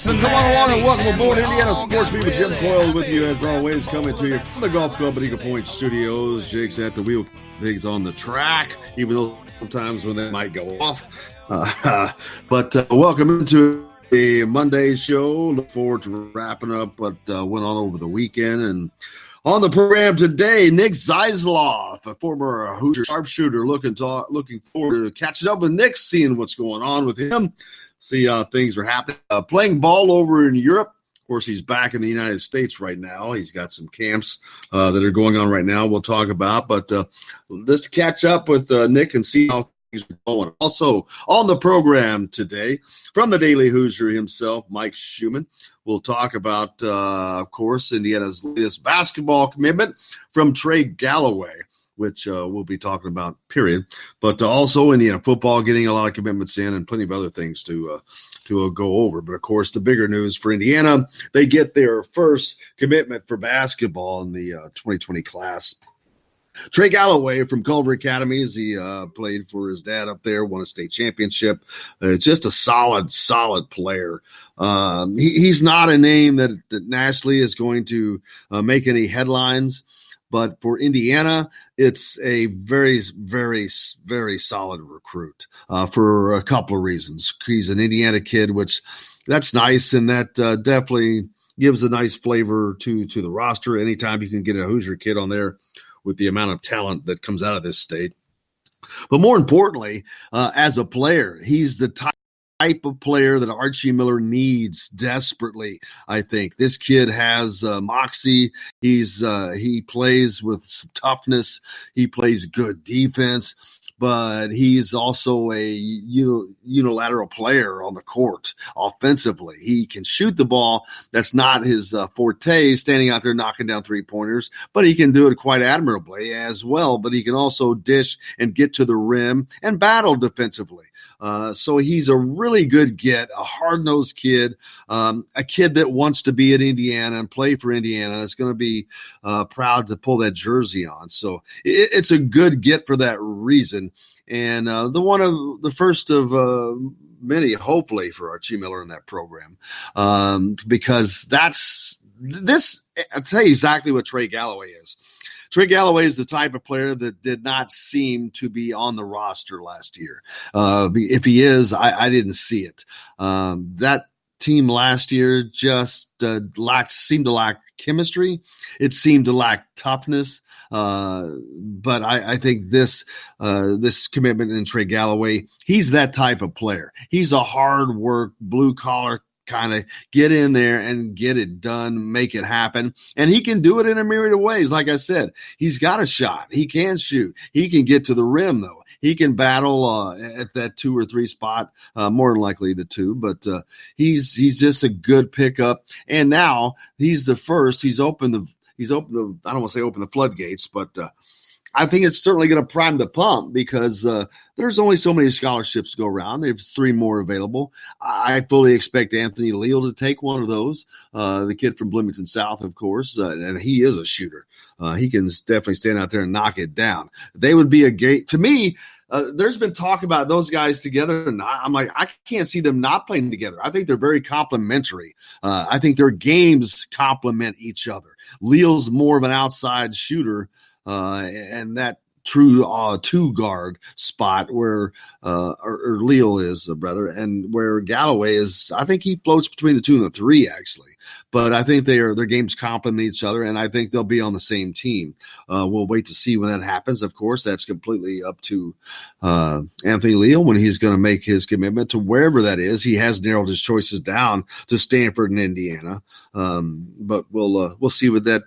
Come on along and welcome aboard Indiana Sports Beat with Jim Coyle with you as always, coming to you from the Golf Club at Eagle Point Studios. Jake's at the wheel, things on the track, even though sometimes when they might go off. But welcome into the Monday show. Look forward to wrapping up what went on over the weekend. And on the program today, Nick Zeisloft, a former Hoosier sharpshooter, looking forward to catching up with Nick, seeing what's going on with him. See how things are happening. Playing ball over in Europe. Of course, he's back in the United States right now. He's got some camps that are going on right now we'll talk about. But just to catch up with Nick and see how things are going. Also on the program today, from the Daily Hoosier himself, Mike Schumann, we'll talk about, of course, Indiana's latest basketball commitment from Trey Galloway, which we'll be talking about, period. But also Indiana football getting a lot of commitments in and plenty of other things to go over. But, of course, the bigger news for Indiana, they get their first commitment for basketball in the 2020 class. Trey Galloway from Culver Academy, as he played for his dad up there, won a state championship. Just a solid player. He's not a name that nationally is going to make any headlines. But for Indiana, it's a very, very, very solid recruit for a couple of reasons. He's an Indiana kid, which that's nice, and that definitely gives a nice flavor to the roster. Anytime you can get a Hoosier kid on there with the amount of talent that comes out of this state. But more importantly, as a player, he's the type of player that Archie Miller needs desperately. I think this kid has moxie. He plays with some toughness. He plays good defense, but he's also a unilateral player on the court offensively. He can shoot the ball. That's not his forte, standing out there knocking down three-pointers, but he can do it quite admirably as well. But he can also dish and get to the rim and battle defensively. So he's a really good get, a hard-nosed kid, a kid that wants to be at Indiana and play for Indiana. Is going to be proud to pull that jersey on. So it's a good get for that reason. And the first of many, hopefully, for Archie Miller in that program, because I'll tell you exactly what Trey Galloway is. Trey Galloway is the type of player that did not seem to be on the roster last year. If he is, I didn't see it. That team last year just seemed to lack chemistry. It seemed to lack toughness. But I think this commitment in Trey Galloway, he's that type of player. He's a hard work, blue collar kind of get in there and get it done, make it happen. And he can do it in a myriad of ways. Like I said, he's got a shot. He can shoot. He can get to the rim, though. He can battle at that 2 or 3 spot, more than likely the 2. But he's just a good pickup. And now he's the first. He's opened the I don't want to say open the floodgates, but I think it's certainly going to prime the pump because there's only so many scholarships to go around. There's 3 more available. I fully expect Anthony Leal to take one of those, the kid from Bloomington South, of course, and he is a shooter. He can definitely stand out there and knock it down. They would be a great – to me, there's been talk about those guys together, and I'm like, I can't see them not playing together. I think they're very complementary. I think their games complement each other. Leal's more of an outside shooter, and that true 2-guard spot where or Leal is, brother, and where Galloway is. I think he floats between the 2 and the 3, actually. But I think their games complement each other, and I think they'll be on the same team. We'll wait to see when that happens. Of course, that's completely up to Anthony Leal when he's going to make his commitment to wherever that is. He has narrowed his choices down to Stanford and Indiana, but we'll see what that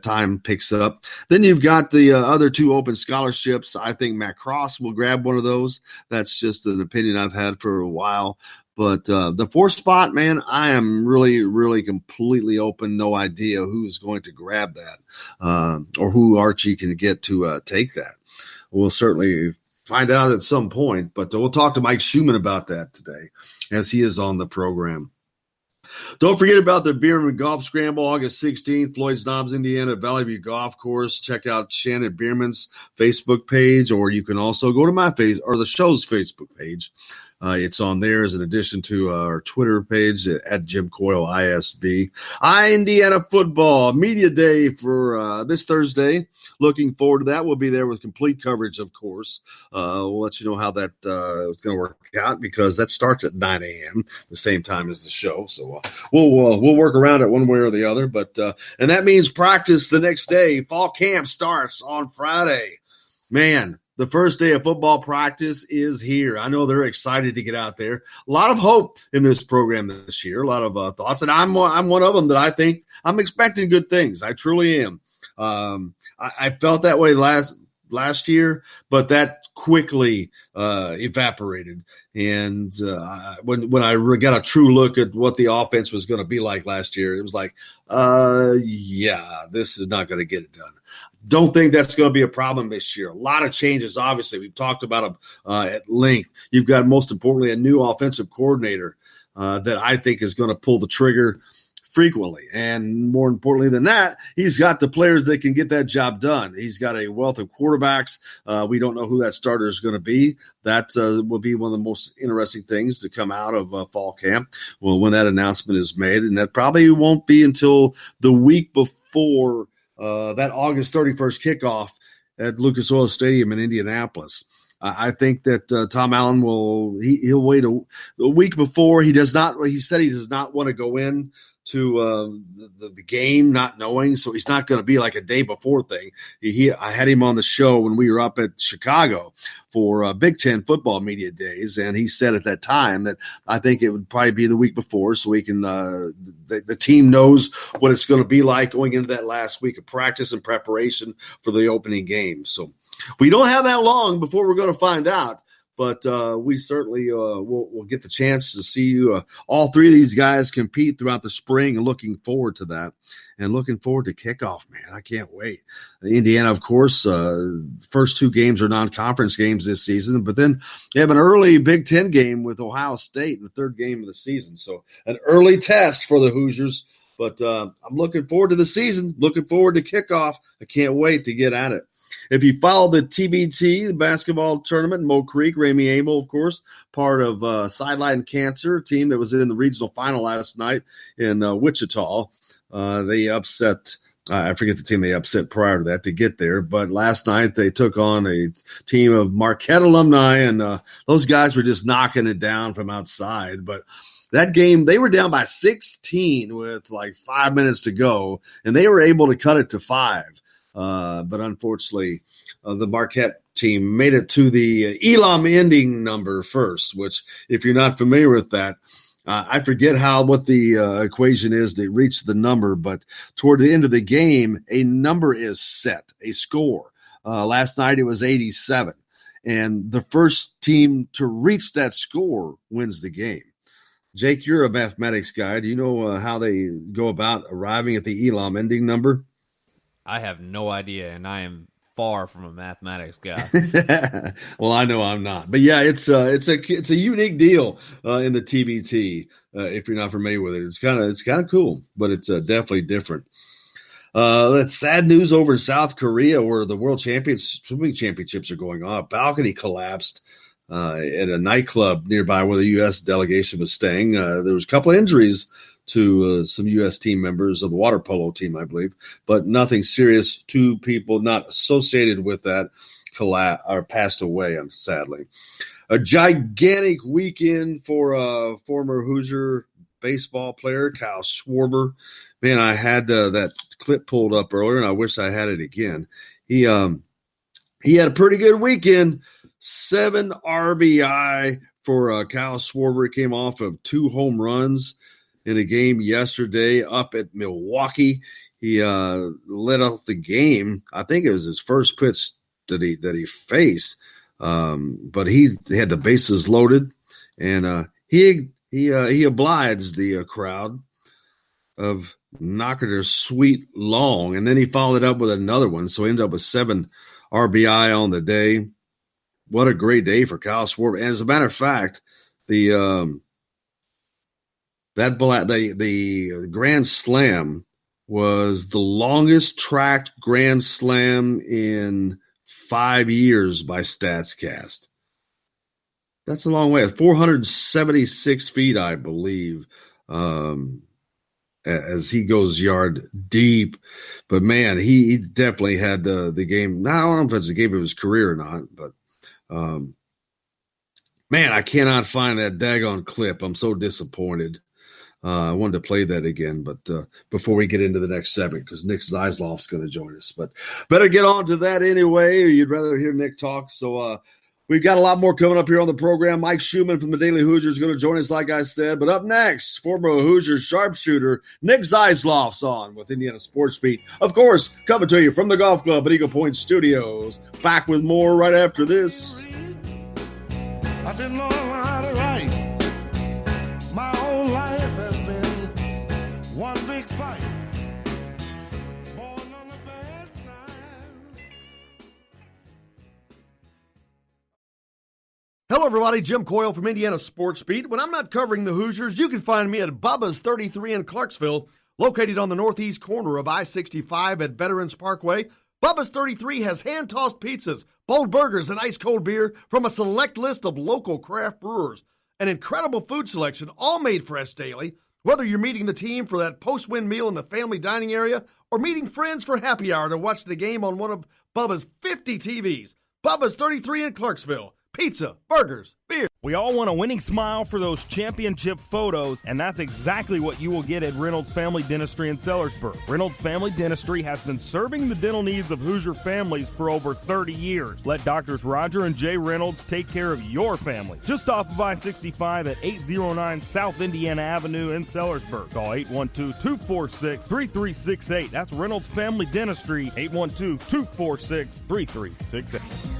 time picks up. Then you've got the other 2 open scholarships. I think Matt Cross will grab one of those. That's just an opinion I've had for a while. But the 4th spot, man, I am really, really completely open. No idea who's going to grab that or who Archie can get to take that. We'll certainly find out at some point. But we'll talk to Mike Schumann about that today as he is on the program. Don't forget about the Bierman Golf Scramble, August 16th, Floyd's Knobs, Indiana, Valley View Golf Course. Check out Shannon Bierman's Facebook page, or you can also go to my face or the show's Facebook page. It's on there as an addition to our Twitter page at Jim Coyle ISB. Indiana football media day for this Thursday. Looking forward to that. We'll be there with complete coverage, of course. We'll let you know how that is going to work out because that starts at 9 a.m. the same time as the show. So we'll work around it one way or the other. But and that means practice the next day. Fall camp starts on Friday. Man, the first day of football practice is here. I know they're excited to get out there. A lot of hope in this program this year. A lot of thoughts, and I'm one of them that I think I'm expecting good things. I truly am. I felt that way last year, but that quickly evaporated. And when I got a true look at what the offense was going to be like last year, it was like, yeah, this is not going to get it done. Don't think that's going to be a problem this year. A lot of changes, obviously. We've talked about them at length. You've got, most importantly, a new offensive coordinator that I think is going to pull the trigger frequently. And more importantly than that, he's got the players that can get that job done. He's got a wealth of quarterbacks. We don't know who that starter is going to be. That will be one of the most interesting things to come out of fall camp. Well, when that announcement is made, and that probably won't be until the week before that August 31st kickoff at Lucas Oil Stadium in Indianapolis. I think that Tom Allen he'll wait a week before. He said he does not want to go in to the game not knowing, so he's not going to be like a day before thing. I had him on the show when we were up at Chicago for Big Ten football media days, and he said at that time that I think it would probably be the week before, so we can the team knows what it's going to be like going into that last week of practice and preparation for the opening game. So we don't have that long before we're going to find out. But we certainly will get the chance to see all three of these guys compete throughout the spring, and looking forward to that. And looking forward to kickoff, man. I can't wait. Indiana, of course, first two games are non-conference games this season, but then they have an early Big Ten game with Ohio State, the third game of the season. So an early test for the Hoosiers. But I'm looking forward to the season, looking forward to kickoff. I can't wait to get at it. If you follow the TBT, the basketball tournament, Mo Creek, Ramy Abel, of course, part of Sideline Cancer, team that was in the regional final last night in Wichita. They upset, I forget the team they upset prior to that to get there, but last night they took on a team of Marquette alumni, and those guys were just knocking it down from outside. But that game, they were down by 16 with like 5 minutes to go, and they were able to cut it to 5. But unfortunately, the Marquette team made it to the Elam ending number first, which, if you're not familiar with that, I forget what the equation is to reach the number, but toward the end of the game, a number is set, a score. Last night it was 87, and the first team to reach that score wins the game. Jake, you're a mathematics guy. Do you know how they go about arriving at the Elam ending number? I have no idea, and I am far from a mathematics guy. Well, I know I'm not, but yeah, it's a unique deal in the TBT. If you're not familiar with it, it's kind of cool, but it's definitely different. That's sad news over in South Korea, where the World Swimming Championships are going on. A balcony collapsed at a nightclub nearby where the U.S. delegation was staying. There was a couple of injuries to some U.S. team members of the water polo team, I believe, but nothing serious. 2 people not associated with that passed away, sadly. A gigantic weekend for former Hoosier baseball player Kyle Schwarber. Man, I had that clip pulled up earlier, and I wish I had it again. He had a pretty good weekend. 7 RBI for Kyle Schwarber. He came off of 2 home runs in a game yesterday up at Milwaukee. He led off the game. I think it was his first pitch that he faced, but he had the bases loaded, and he obliged the crowd of knocking her sweet long, and then he followed up with another one, so he ended up with 7 RBI on the day. What a great day for Kyle Schwarber! And as a matter of fact, the Grand Slam was the longest tracked Grand Slam in 5 years by StatsCast. That's a long way. 476 feet, I believe, as he goes yard deep. But, man, he definitely had the game. Now, I don't know if it's the game of his career or not, but, man, I cannot find that daggone clip. I'm so disappointed. I wanted to play that again, but before we get into the next segment, because Nick Zeisloft's going to join us. But better get on to that anyway. You'd rather hear Nick talk. So we've got a lot more coming up here on the program. Mike Schumann from the Daily Hoosier is going to join us, like I said. But up next, former Hoosier sharpshooter Nick Zeisloft's on with Indiana Sports Beat. Of course, coming to you from the golf club at Eagle Point Studios. Back with more right after this. I didn't know how to write. My whole life has been one big fight. Born on the bad side. Hello, everybody. Jim Coyle from Indiana Sports Beat. When I'm not covering the Hoosiers, you can find me at Bubba's 33 in Clarksville, located on the northeast corner of I-65 at Veterans Parkway. Bubba's 33 has hand-tossed pizzas, bold burgers, and ice-cold beer from a select list of local craft brewers. An incredible food selection, all made fresh daily. Whether you're meeting the team for that post-win meal in the family dining area or meeting friends for happy hour to watch the game on one of Bubba's 50 TVs. Bubba's 33 in Clarksville. Pizza, burgers, beer. We all want a winning smile for those championship photos, and that's exactly what you will get at Reynolds Family Dentistry in Sellersburg. Reynolds Family Dentistry has been serving the dental needs of Hoosier families for over 30 years. Let Doctors Roger and Jay Reynolds take care of your family. Just off of I-65 at 809 South Indiana Avenue in Sellersburg. Call 812-246-3368. That's Reynolds Family Dentistry, 812-246-3368.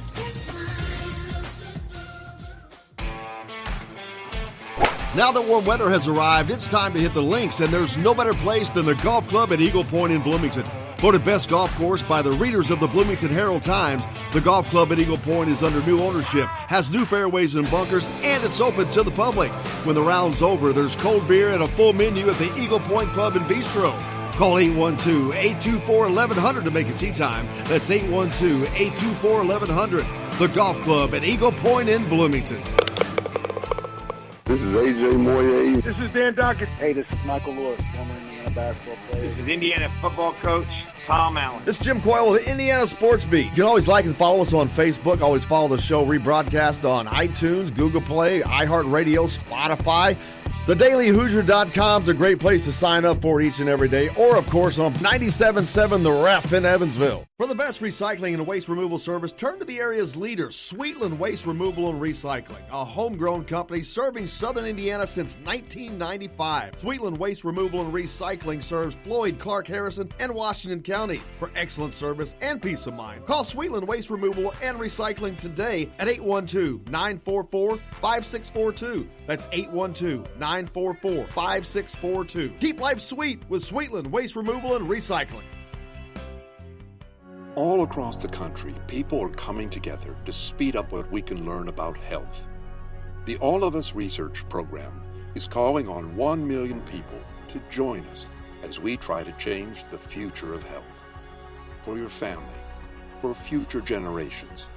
Now that warm weather has arrived, it's time to hit the links, and there's no better place than the golf club at Eagle Point in Bloomington. Voted best golf course by the readers of the Bloomington Herald-Times, the golf club at Eagle Point is under new ownership, has new fairways and bunkers, and it's open to the public. When the round's over, there's cold beer and a full menu at the Eagle Point Pub and Bistro. Call 812-824-1100 to make a tee time. That's 812-824-1100. The golf club at Eagle Point in Bloomington. This is A.J. Moyer. This is Dan Dockett. Hey, this is Michael Lewis, former Indiana basketball player. This is Indiana football coach Tom Allen. This is Jim Coyle with Indiana Sports Beat. You can always like and follow us on Facebook. Always follow the show rebroadcast on iTunes, Google Play, iHeartRadio, Spotify. TheDailyHoosier.com is a great place to sign up for each and every day, or, of course, on 97.7 The Ref in Evansville. For the best recycling and waste removal service, turn to the area's leader, Sweetland Waste Removal and Recycling, a homegrown company serving southern Indiana since 1995. Sweetland Waste Removal and Recycling serves Floyd, Clark, Harrison, and Washington counties. For excellent service and peace of mind, call Sweetland Waste Removal and Recycling today at 812-944-5642. That's 812-944-5642. Keep life sweet with Sweetland Waste Removal and Recycling. All across the country, people are coming together to speed up what we can learn about health. The All of Us Research Program is calling on 1 million people to join us as we try to change the future of health. For your family, for future generations,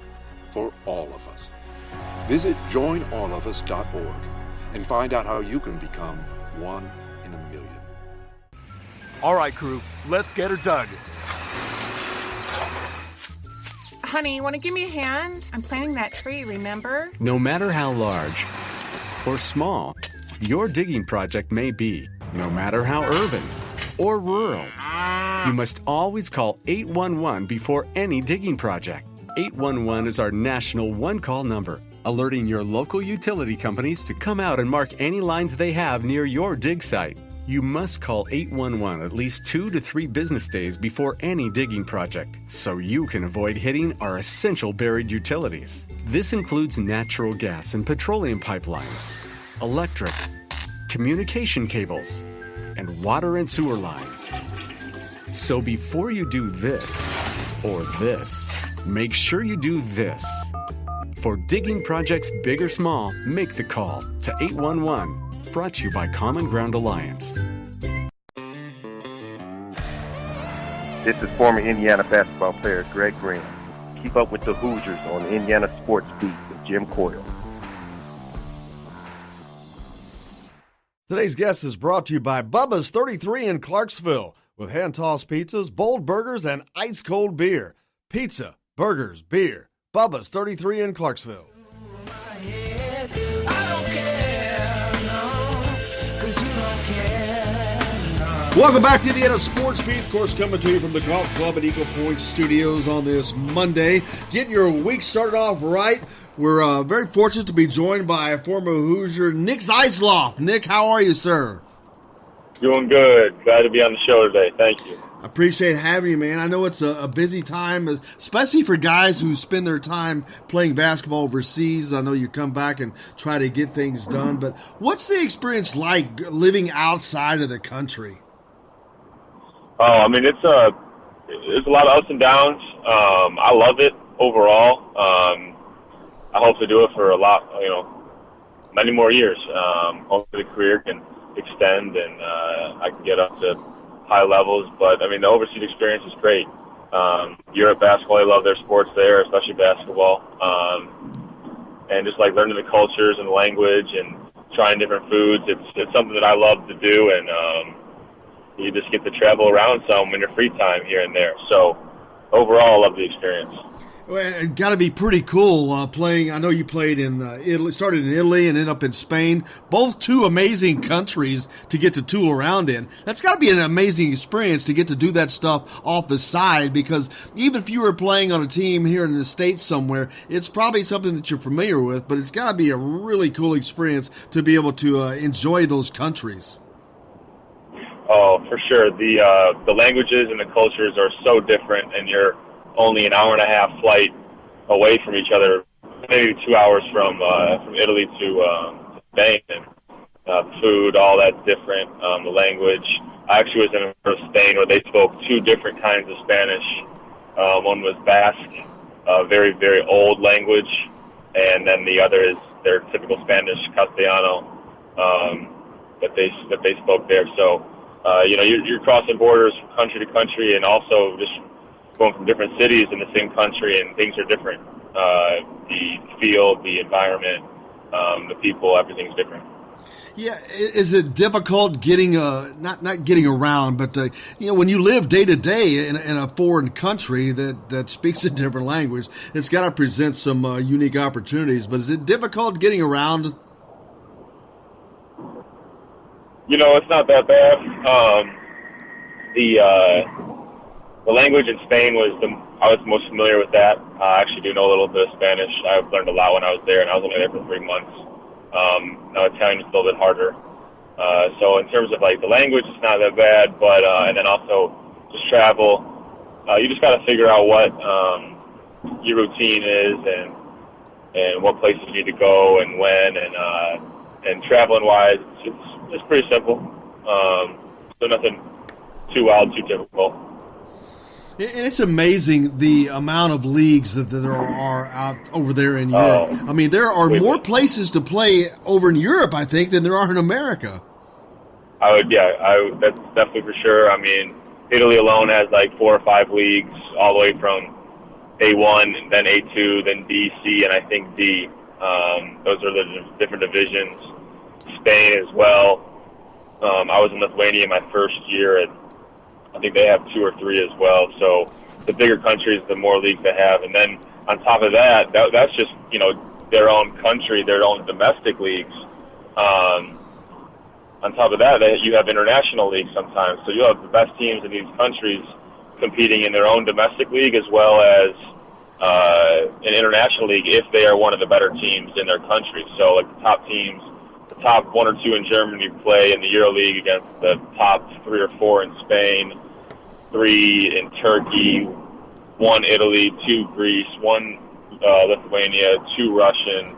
for all of us. Visit joinallofus.org and find out how you can become one in a million. All right, crew, let's get her dug. Honey, you want to give me a hand? I'm planting that tree, remember? No matter how large or small your digging project may be, no matter how urban or rural, you must always call 811 before any digging project. 811 is our national one-call number, alerting your local utility companies to come out and mark any lines they have near your dig site. You must call 811 at least 2 to 3 business days before any digging project, so you can avoid hitting our essential buried utilities. This includes natural gas and petroleum pipelines, electric, communication cables, and water and sewer lines. So before you do this or this, make sure you do this. For digging projects big or small, make the call to 811. Brought to you by Common Ground Alliance. This is former Indiana basketball player Greg Green. Keep up with the Hoosiers on Indiana Sports Beat with Jim Coyle. Today's guest is brought to you by Bubba's 33 in Clarksville with hand-tossed pizzas, bold burgers, and ice-cold beer. Pizza, burgers, beer. Bubba's 33 in Clarksville. Welcome back to Indiana Sports Beat. Of course, coming to you from the Golf Club at Eagle Point Studios on this Monday. Getting your week started off right. We're very fortunate to be joined by former Hoosier Nick Zeisloft. Nick, how are you, sir? Doing good. Glad to be on the show today. Thank you. I appreciate having you, man. I know it's a busy time, especially for guys who spend their time playing basketball overseas. I know you come back and try to get things done, but what's the experience like living outside of the country? Oh, I mean, it's a lot of ups and downs. I love it overall. I hope to do it for many more years. Hopefully the career can extend and I can get up to high levels. But, I mean, the overseas experience is great. Europe basketball, I love their sports there, especially basketball. And just like learning the cultures and the language and trying different foods, it's something that I love to do. And you just get to travel around some in your free time here and there. So overall, I love the experience. Well, it got to be pretty cool playing. I know you played in Italy, started in Italy and ended up in Spain. Both two amazing countries to get to tool around in. That's got to be an amazing experience to get to do that stuff off the side, because even if you were playing on a team here in the States somewhere, it's probably something that you're familiar with, but it's got to be a really cool experience to be able to enjoy those countries. Oh, for sure. The languages and the cultures are so different, and you're only an hour and a half flight away from each other, maybe 2 hours from Italy to Spain. And food, all that's different. The language. I actually was in Spain where they spoke two different kinds of Spanish. One was Basque, a very, very old language, and then the other is their typical Spanish, Castellano, that they spoke there. So. You're crossing borders from country to country, and also just going from different cities in the same country, and things are different. The field, the environment, the people, everything's different. Yeah, is it difficult getting not getting around, but when you live day to day in a foreign country that speaks a different language, it's got to present some unique opportunities. But is it difficult getting around? It's not that bad. The language in Spain I was most familiar with that. I actually do know a little bit of Spanish. I've learned a lot when I was there, and I was only there for 3 months. Now Italian is a little bit harder. So in terms of like the language, it's not that bad, but and then also just travel. You just got to figure out what your routine is and what places you need to go and when, and traveling wise, it's pretty simple. So nothing too wild, too difficult. And it's amazing the amount of leagues that there are out over there in Europe. I mean, there are more places to play over in Europe, I think, than there are in America. That's definitely for sure. I mean, Italy alone has like 4 or 5 leagues, all the way from A1, then A2, then D, C, and I think D. Those are the different divisions. Spain as well. I was in Lithuania my first year, and I think they have 2 or 3 as well. So the bigger countries, the more leagues they have. And then on top of that's just, their own country, their own domestic leagues. On top of that, you have international leagues sometimes. So you have the best teams in these countries competing in their own domestic league as well as an international league if they are one of the better teams in their country. So like the top teams, the top 1 or 2 in Germany play in the EuroLeague against the top 3 or 4 in Spain, 3 in Turkey, 1 Italy, 2 Greece, 1 Lithuania, 2 Russian.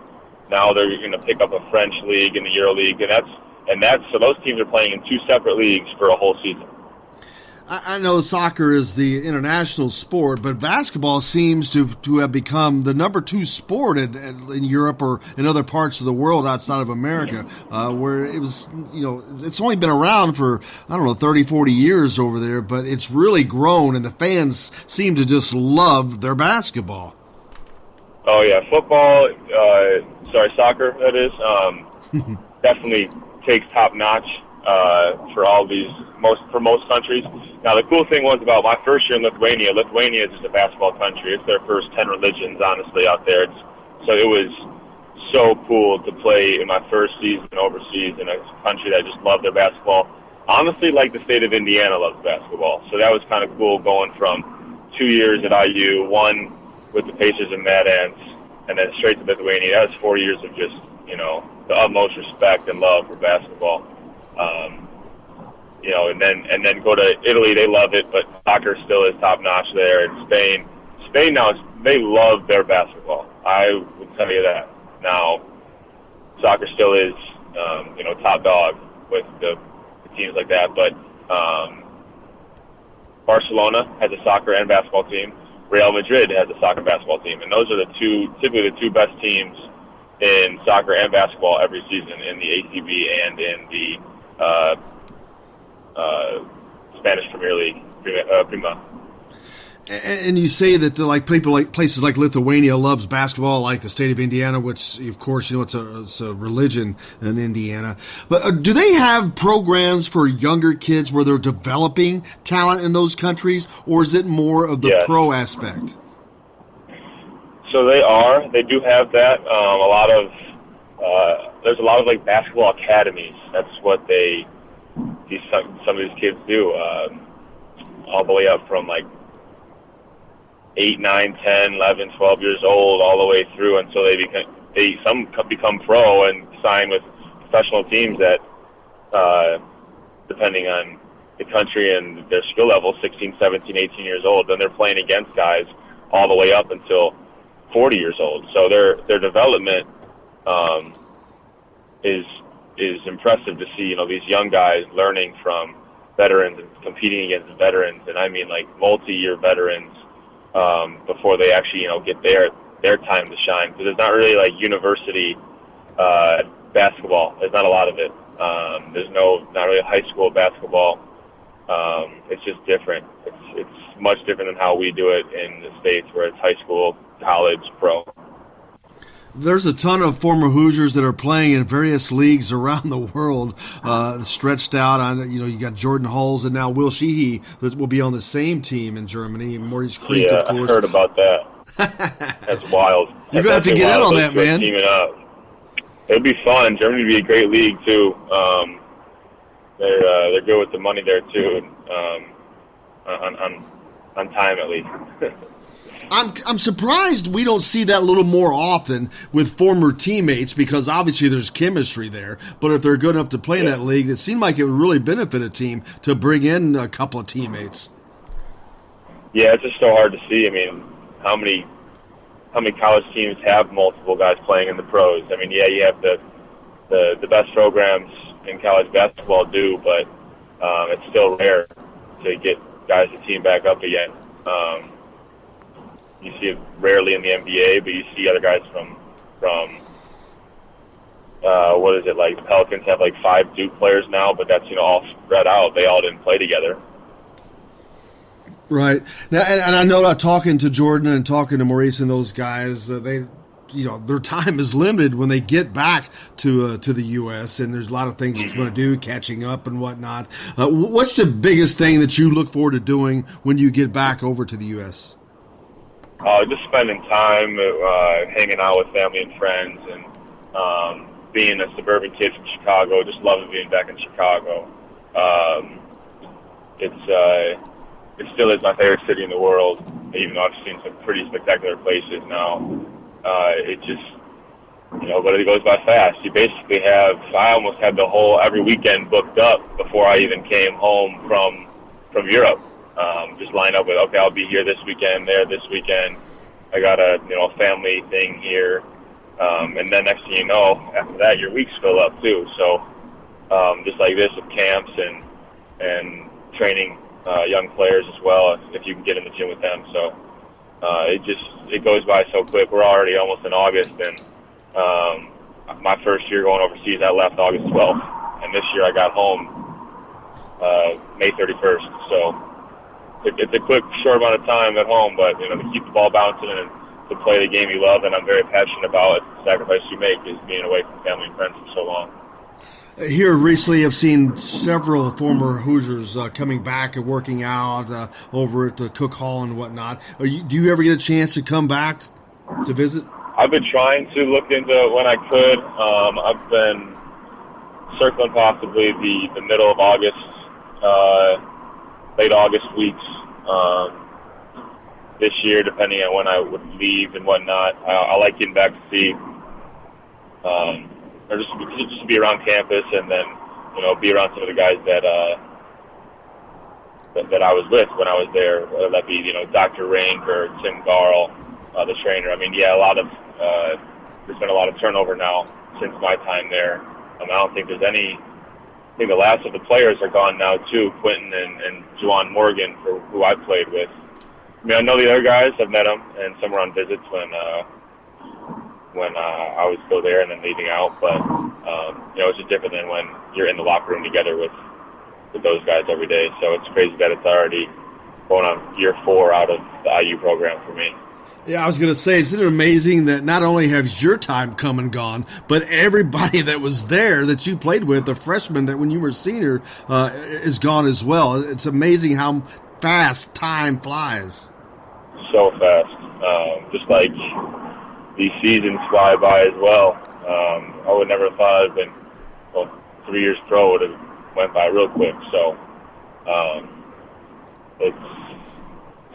Now they're going to pick up a French league in the EuroLeague, and that's so those teams are playing in 2 separate leagues for a whole season. I know soccer is the international sport, but basketball seems to have become the number 2 sport in Europe or in other parts of the world outside of America, where it was, it's only been around for, 30, 40 years over there, but it's really grown, and the fans seem to just love their basketball. Oh, yeah, soccer, that is, definitely takes top notch for all these for most countries. Now the cool thing was about my first year in Lithuania. Lithuania is just a basketball country. It's their first 10 religions, honestly, out there. So it was so cool to play in my first season overseas in a country that just loved their basketball. Honestly, like the state of Indiana loves basketball. So that was kind of cool going from 2 years at IU, one with the Pacers and Mad Ants, and then straight to Lithuania. That was 4 years of just, the utmost respect and love for basketball. And then go to Italy. They love it, but soccer still is top notch there. And Spain now, they love their basketball. I would tell you that. Now, soccer still is, top dog with the teams like that. But Barcelona has a soccer and basketball team. Real Madrid has a soccer basketball team, and those are typically the two best teams in soccer and basketball every season in the ACB and in the Spanish Premier League, Prima. And you say that places like Lithuania loves basketball, like the state of Indiana, which of course it's a religion in Indiana. But do they have programs for younger kids where they're developing talent in those countries, or is it more of the pro aspect? So they do have that. There's a lot of like basketball academies. That's what some of these kids do, all the way up from like 8, 9, 10, 11, 12 years old, all the way through until some become pro and sign with professional teams that, depending on the country and their skill level, 16, 17, 18 years old. Then they're playing against guys all the way up until 40 years old. So their development is impressive to see. These young guys learning from veterans and competing against veterans, and I mean like multi-year veterans. Before they actually, get their time to shine. Because there's not really like university basketball. There's not a lot of it. There's not really high school basketball. It's just different. It's much different than how we do it in the States, where it's high school, college, pro. There's a ton of former Hoosiers that are playing in various leagues around the world, stretched out on, you got Jordan Hulls and now Will Sheehy that will be on the same team in Germany. Maurice Creek, of course. I heard about that. That's wild. You're going to have to get in on that, man. Teaming up. It'll be fun. Germany would be a great league, too. They're good with the money there, too, on time at least. I'm surprised we don't see that a little more often with former teammates, because obviously there's chemistry there. But if they're good enough to play in that league, it seemed like it would really benefit a team to bring in a couple of teammates. Yeah, it's just so hard to see. I mean, how many college teams have multiple guys playing in the pros? I mean, yeah, you have the best programs in college basketball do, but it's still rare to get guys to team back up again. You see it rarely in the NBA, but you see other guys from what is it, like the Pelicans have like 5 Duke players now, but that's all spread out. They all didn't play together. Right. Now, and I know talking to Jordan and talking to Maurice and those guys, they, their time is limited when they get back to the U.S., and there's a lot of things that you want to do, catching up and whatnot. What's the biggest thing that you look forward to doing when you get back over to the U.S.? Just spending time, hanging out with family and friends, and being a suburban kid from Chicago, just loving being back in Chicago. It still is my favorite city in the world, even though I've seen some pretty spectacular places now. It just, but it goes by fast. You basically I almost had every weekend booked up before I even came home from Europe. Just line up with, okay, I'll be here this weekend, there this weekend. I got a family thing here, and then next thing you know, after that, your weeks fill up too. So just like this with camps and training young players as well, if you can get in the gym with them. So it goes by so quick. We're already almost in August, and my first year going overseas, I left August 12th, and this year I got home May 31st. So it's a quick, short amount of time at home, but to keep the ball bouncing and to play the game you love and I'm very passionate about, the sacrifice you make is being away from family and friends for so long. Here recently, I've seen several former Hoosiers coming back and working out over at the Cook Hall and whatnot. Do you ever get a chance to come back to visit? I've been trying to look into when I could. I've been circling possibly the middle of August, late August weeks this year, depending on when I would leave and whatnot. I like getting back to see, or just to be around campus, and then be around some of the guys that I was with when I was there, whether that be Dr. Rank or Tim Garl, the trainer. I mean, yeah, there's been a lot of turnover now since my time there. I don't think there's any. I think the last of the players are gone now too. Quentin and Juwan Morgan, who I played with. I mean, I know the other guys. I've met them, and some were on visits when I was still there and then leaving out. But it's just different than when you're in the locker room together with those guys every day. So it's crazy that it's already going on year 4 out of the IU program for me. Yeah, I was going to say, isn't it amazing that not only has your time come and gone, but everybody that was there that you played with, the freshman that when you were a senior, is gone as well. It's amazing how fast time flies. So fast. Just like these seasons fly by as well. I would never have thought I'd been 3 years pro would have went by real quick. So it's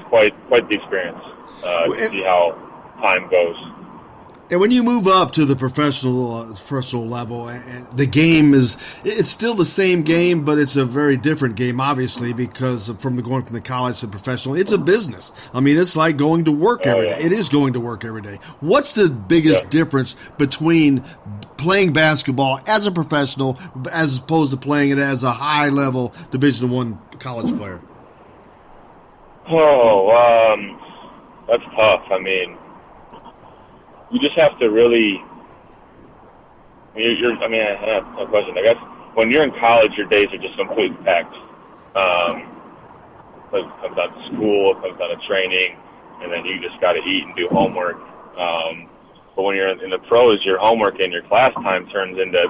quite the experience. To see how time goes. And when you move up to the professional level, the game it's still the same game, but it's a very different game, obviously, because going from the college to the professional, it's a business. I mean, it's like going to work every day. It is going to work every day. What's the biggest difference between playing basketball as a professional as opposed to playing it as a high-level Division I college player? That's tough. I mean, you just have to really. I have no question. I guess when you're in college, your days are just completely packed. It comes down to school, it comes down to training, and then you just got to eat and do homework. But when you're in the pros, your homework and your class time turns into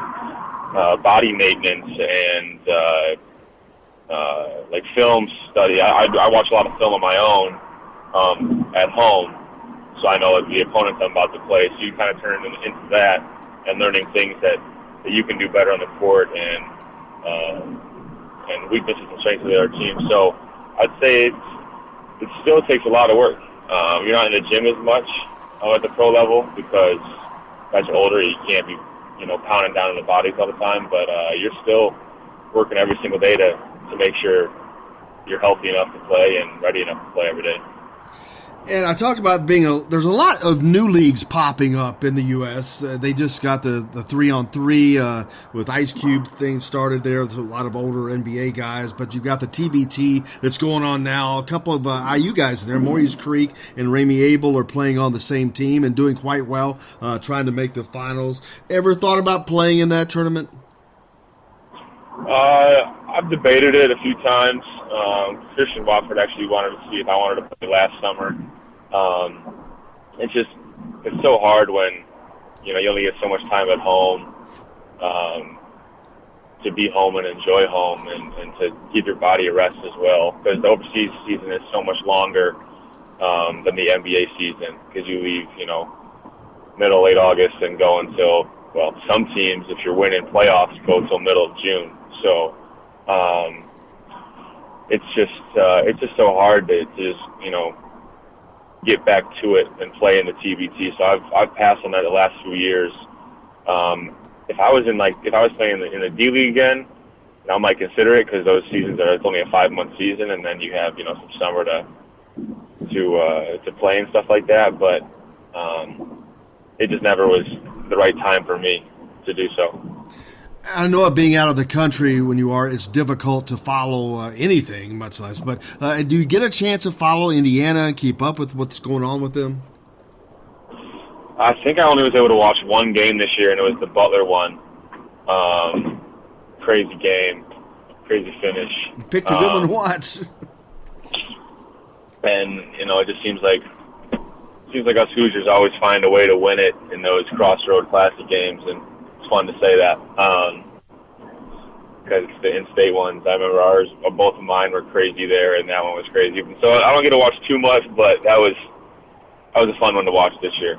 body maintenance and like film study. I watch a lot of film on my own. At home, so I know the opponents I'm about to play, so you kind of turn into that and learning things that you can do better on the court and weaknesses and strengths of the other team. So I'd say it still takes a lot of work. You're not in the gym as much at the pro level because as you're older, you can't be pounding down in the bodies all the time, but you're still working every single day to make sure you're healthy enough to play and ready enough to play every day. And I talked about there's a lot of new leagues popping up in the U.S. They just got the 3-on-3 with Ice Cube thing started there. There's a lot of older NBA guys, but you've got the TBT that's going on now. A couple of IU guys in there, Maurice Creek and Ramey Abel, are playing on the same team and doing quite well, trying to make the finals. Ever thought about playing in that tournament? I've debated it a few times. Christian Watford actually wanted to see if I wanted to play last summer. It's so hard when, you only get so much time at home, to be home and enjoy home and to give your body a rest as well. Because the overseas season is so much longer, than the NBA season. Because you leave, middle, late August and go until, some teams, if you're winning playoffs, go until middle of June. So, it's just so hard to just, get back to it and play in the TBT. So I've passed on that the last few years. If I was playing in the D League again, I might consider it because those seasons it's only a 5-month season, and then you have some summer to play and stuff like that. But it just never was the right time for me to do so. I know being out of the country when you are, it's difficult to follow anything, much less. But do you get a chance to follow Indiana and keep up with what's going on with them? I think I only was able to watch one game this year, and it was the Butler one. Crazy game, crazy finish. You picked a good one to watch. And it just seems like us Hoosiers always find a way to win it in those crossroad classic games, and it's fun to say that. because the in-state ones, I remember both of mine were crazy there, and that one was crazy. So I don't get to watch too much, but that was a fun one to watch this year.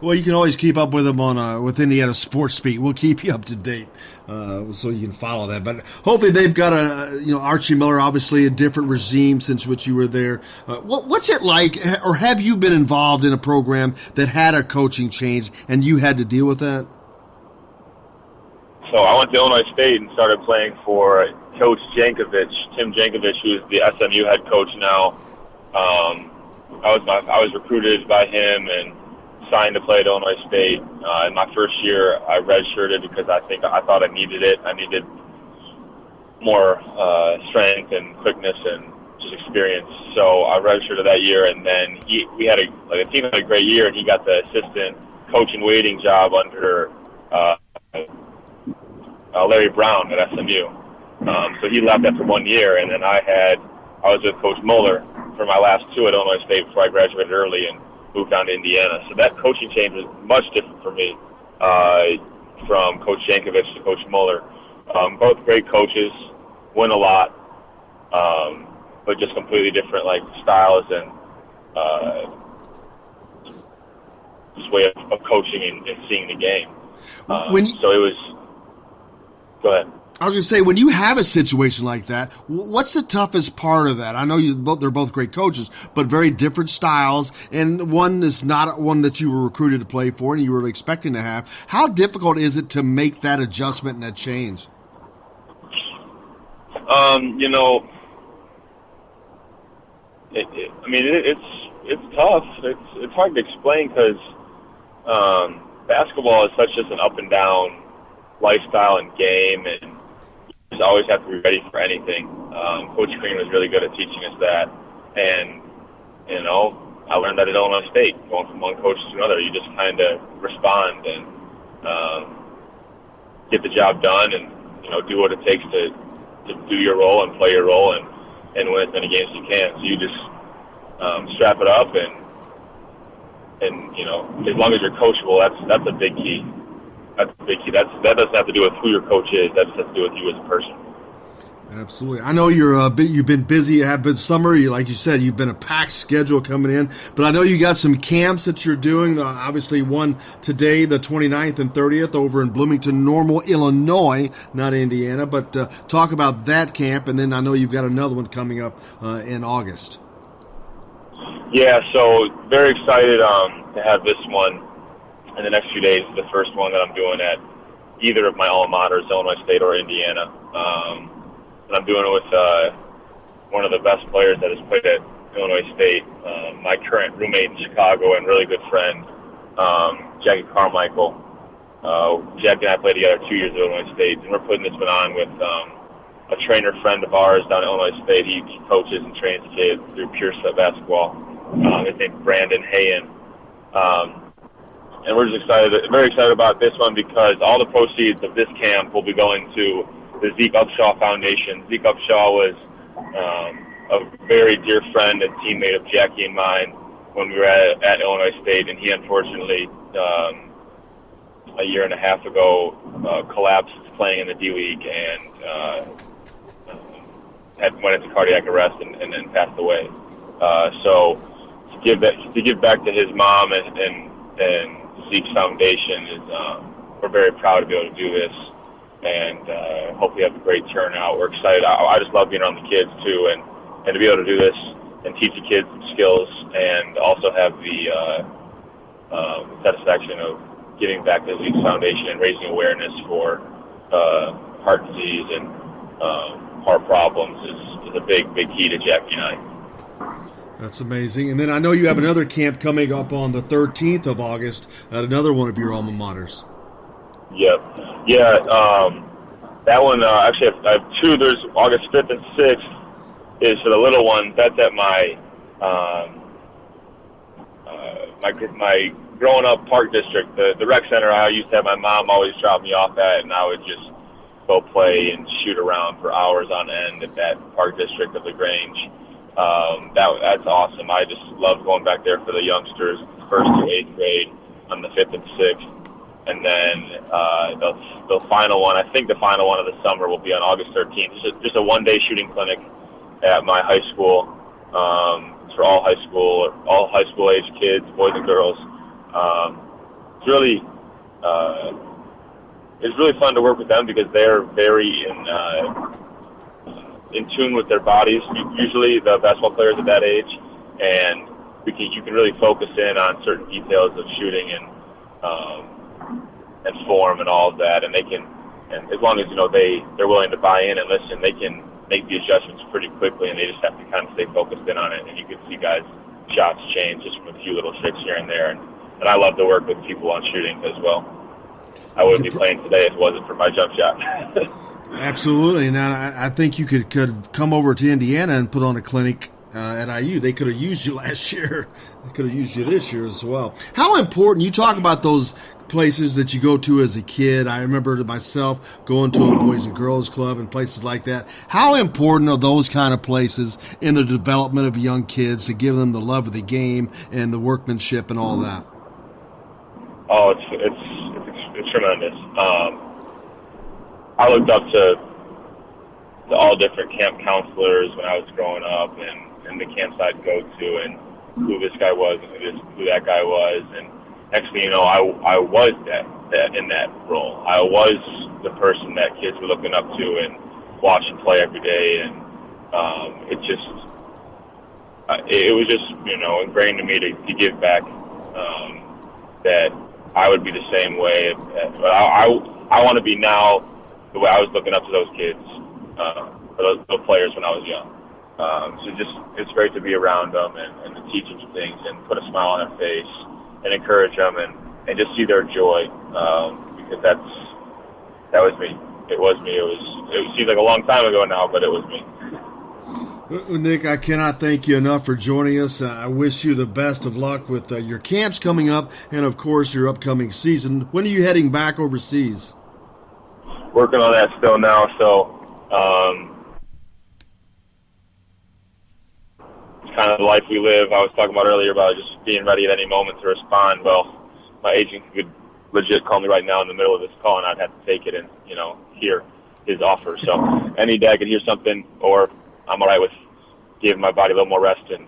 Well, you can always keep up with them on with Indiana Sports Beat. We'll keep you up to date so you can follow that. But hopefully they've got Archie Miller, obviously a different regime since which you were there. What's it like, or have you been involved in a program that had a coaching change and you had to deal with that? So I went to Illinois State and started playing for Coach Jankovic, Tim Jankovic, who's the SMU head coach now. I was recruited by him and signed to play at Illinois State. In my first year, I redshirted because I thought I needed it. I needed more strength and quickness and just experience. So I redshirted that year, and then the team had a great year, and he got the assistant coach in waiting job under Larry Brown at SMU. So he left after 1 year, and then I was with Coach Muller for my last two at Illinois State before I graduated early and moved down to Indiana. So that coaching change was much different for me, from Coach Jankovic to Coach Muller. Both great coaches, win a lot, but just completely different styles and just way of coaching and seeing the game. So it was. Go ahead. I was going to say, when you have a situation like that, what's the toughest part of that? I know they're both great coaches, but very different styles, and one is not one that you were recruited to play for and you were expecting to have. How difficult is it to make that adjustment and that change? It's tough. It's hard to explain because basketball is such just an up and down lifestyle and game, and you just always have to be ready for anything. Coach Green was really good at teaching us that, and I learned that at Illinois State, going from one coach to another. You just kind of respond and get the job done, and do what it takes to do your role and play your role and win as many games as you can. So you just strap it up, and as long as you're coachable, that's a big key. That's a big key. That doesn't have to do with who your coach is. That just has to do with you as a person. Absolutely. I know you've been busy. You have been summer. Like you said, you've been a packed schedule coming in. But I know you got some camps that you're doing. Obviously, one today, the 29th and 30th, over in Bloomington Normal, Illinois, not Indiana. But talk about that camp, and then I know you've got another one coming up in August. Yeah, so very excited to have this one in the next few days. The first one that I'm doing at either of my alma maters, Illinois State or Indiana. And I'm doing it with one of the best players that has played at Illinois State, my current roommate in Chicago and really good friend, Jackie Carmichael. Jackie and I played together 2 years at Illinois State, and we're putting this one on with a trainer friend of ours down at Illinois State. He coaches and trains kids through Pure Set Basketball. His name's Brandon Hayen. And we're just very excited about this one because all the proceeds of this camp will be going to the Zeke Upshaw Foundation. Zeke Upshaw was a very dear friend and teammate of Jackie and mine when we were at Illinois State, and he unfortunately a year and a half ago collapsed playing in the D-League and went into cardiac arrest and then passed away. So to give back to his mom and Zeke's Foundation is we're very proud to be able to do this, and hopefully have a great turnout. We're excited. I just love being around the kids too, and to be able to do this and teach the kids some skills, and also have the satisfaction of giving back to Zeke's Foundation and raising awareness for heart disease and heart problems is a big key to Jackie and I. That's amazing. And then I know you have another camp coming up on the 13th of August at another one of your alma maters. Yep. Yeah. That one, actually, I have two. There's August 5th and 6th is for the little ones. That's at my my growing up park district, the rec center I used to have my mom always drop me off at, and I would just go play and shoot around for hours on end at that park district of LaGrange. That's awesome. I just love going back there for the youngsters, 1st to 8th grade on the 5th and 6th. and then the final one, I think the final one of the summer will be on August 13th. Just a one-day shooting clinic at my high school. It's for all high school age kids, boys and girls. It's really fun to work with them because they're very in tune with their bodies. Usually the basketball players at that age, and you can really focus in on certain details of shooting and form and all of that. And and as long as they're willing to buy in and listen, they can make the adjustments pretty quickly, and they just have to kind of stay focused in on it. And you can see guys' shots change just from a few little tricks here and there. And I love to work with people on shooting as well. I wouldn't be playing today if it wasn't for my jump shot. Absolutely. Now, I think you could come over to Indiana and put on a clinic at IU. They could have used you last year. They could have used you this year as well. How important, you talk about those places that you go to as a kid. I remember myself going to a Boys and Girls Club and places like that. How important are those kind of places in the development of young kids to give them the love of the game and the workmanship and all that? Oh, it's tremendous. I looked up to all different camp counselors when I was growing up, and the camps I'd go to, and who this guy was and who that guy was. And next thing you know, I was that in that role. I was the person that kids were looking up to and watching play every day. And it was just ingrained in me to give back. That I would be the same way. But I want to be now the way I was looking up to those kids, those players when I was young. So it's great to be around them and to teach them things and put a smile on their face and encourage them and just see their joy, because that was me. It was me. It seems like a long time ago now, but it was me. Nick, I cannot thank you enough for joining us. I wish you the best of luck with your camps coming up and, of course, your upcoming season. When are you heading back overseas? Working on that still now, so it's kind of the life we live. I was talking about earlier about just being ready at any moment to respond. Well, my agent could legit call me right now in the middle of this call, and I'd have to take it and, hear his offer. So any day I could hear something, or I'm all right with giving my body a little more rest and,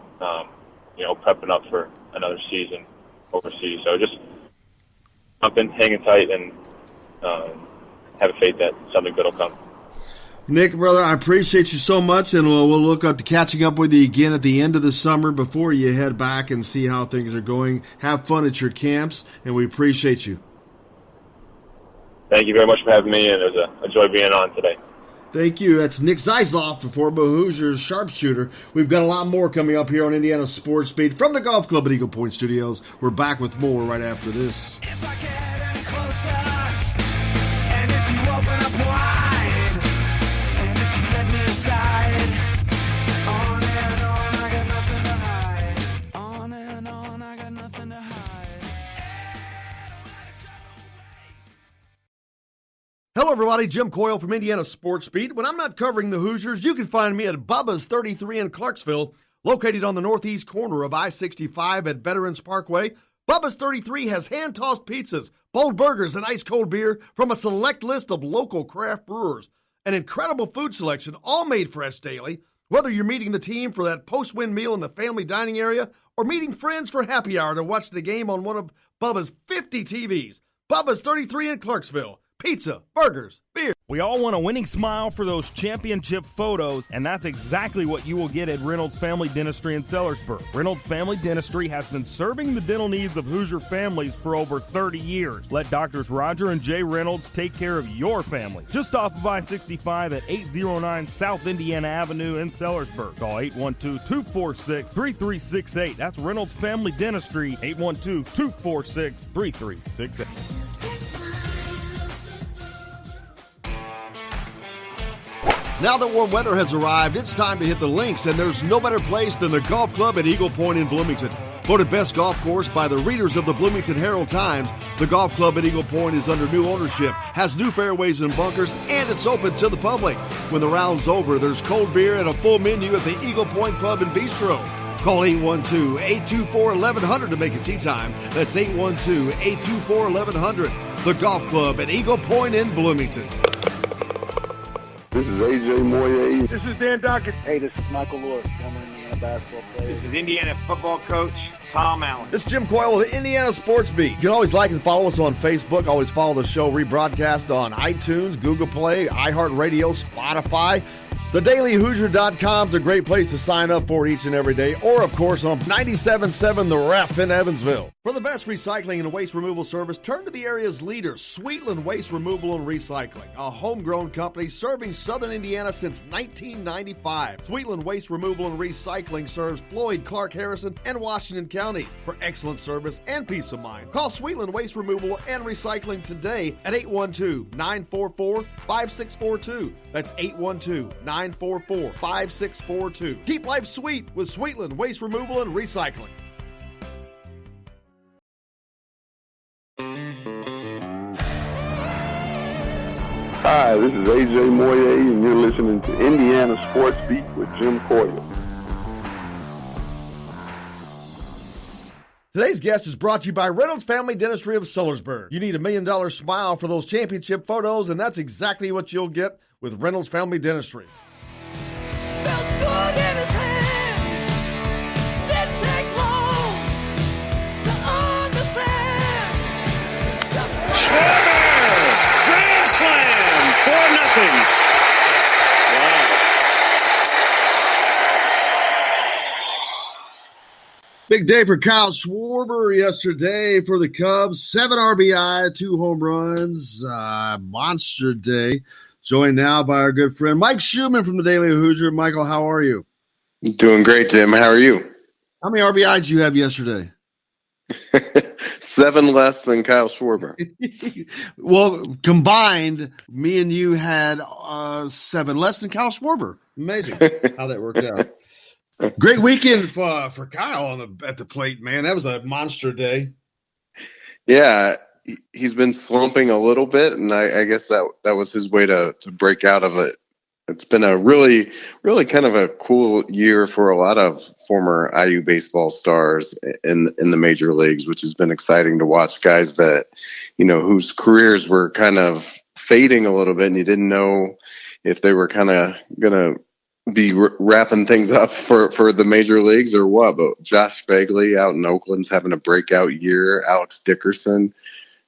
prepping up for another season overseas. So just something, hanging tight, and have faith that something good will come. Nick, brother, I appreciate you so much, and we'll look up to catching up with you again at the end of the summer before you head back and see how things are going. Have fun at your camps, and we appreciate you. Thank you very much for having me, and it was a joy being on today. Thank you. That's Nick Zeisloft, the former Hoosiers sharpshooter. We've got a lot more coming up here on Indiana Sports Beat from the Golf Club at Eagle Point Studios. We're back with more right after this. If I get any closer, and if you open up wide, and if you let me inside, on and on, I got nothing to hide. On and on, I got nothing to hide. Hello, everybody. Jim Coyle from Indiana Sports Beat. When I'm not covering the Hoosiers, you can find me at Bubba's 33 in Clarksville, located on the northeast corner of I-65 at Veterans Parkway. Bubba's 33 has hand-tossed pizzas, bold burgers, and ice-cold beer from a select list of local craft brewers. An incredible food selection, all made fresh daily. Whether you're meeting the team for that post-win meal in the family dining area or meeting friends for happy hour to watch the game on one of Bubba's 50 TVs. Bubba's 33 in Clarksville. Pizza, burgers, beer. We all want a winning smile for those championship photos, and that's exactly what you will get at Reynolds Family Dentistry in Sellersburg. Reynolds Family Dentistry has been serving the dental needs of Hoosier families for over 30 years. Let Doctors Roger and Jay Reynolds take care of your family. Just off of I-65 at 809 South Indiana Avenue in Sellersburg. Call 812-246-3368. That's Reynolds Family Dentistry, 812-246-3368. Now that warm weather has arrived, it's time to hit the links, and there's no better place than the golf club at Eagle Point in Bloomington. Voted best golf course by the readers of the Bloomington Herald-Times, the golf club at Eagle Point is under new ownership, has new fairways and bunkers, and it's open to the public. When the round's over, there's cold beer and a full menu at the Eagle Point Pub and Bistro. Call 812-824-1100 to make a tee time. That's 812-824-1100. The Golf Club at Eagle Point in Bloomington. This is A.J. Moye. This is Dan Dockett. Hey, this is Michael Lewis, former Indiana basketball player. This is Indiana football coach Tom Allen. This is Jim Coyle with the Indiana Sports Beat. You can always like and follow us on Facebook. Always follow the show rebroadcast on iTunes, Google Play, iHeartRadio, Spotify. TheDailyHoosier.com is a great place to sign up for it each and every day. Or, of course, on 97.7 The Ref in Evansville. For the best recycling and waste removal service, turn to the area's leader, Sweetland Waste Removal and Recycling, a homegrown company serving southern Indiana since 1995. Sweetland Waste Removal and Recycling serves Floyd, Clark, Harrison, and Washington counties. For excellent service and peace of mind, call Sweetland Waste Removal and Recycling today at 812-944-5642. That's 812-944-5642. Keep life sweet with Sweetland Waste Removal and Recycling. Hi, this is A.J. Moye, and you're listening to Indiana Sports Beat with Jim Coyle. Today's guest is brought to you by Reynolds Family Dentistry of Sellersburg. You need $1 million smile for those championship photos, and that's exactly what you'll get with Reynolds Family Dentistry. Slam, 4-0. Wow. Big day for Kyle Schwarber yesterday for the Cubs. 7 RBI, 2 home runs. Monster day. Joined now by our good friend Mike Schumann from the Daily Hoosier. Michael, how are you? Doing great, Jim. How are you? How many RBI did you have yesterday? 7 less than Kyle Schwarber. Well, combined, me and you had 7 less than Kyle Schwarber. Amazing how that worked out. Great weekend for Kyle at the plate, man. That was a monster day. Yeah, he's been slumping a little bit, and I guess that was his way to break out of it. It's been a really, really kind of a cool year for a lot of former IU baseball stars in the major leagues, which has been exciting to watch. Guys that, whose careers were kind of fading a little bit, and you didn't know if they were kind of going to be wrapping things up for the major leagues or what. But Josh Bagley out in Oakland's having a breakout year. Alex Dickerson,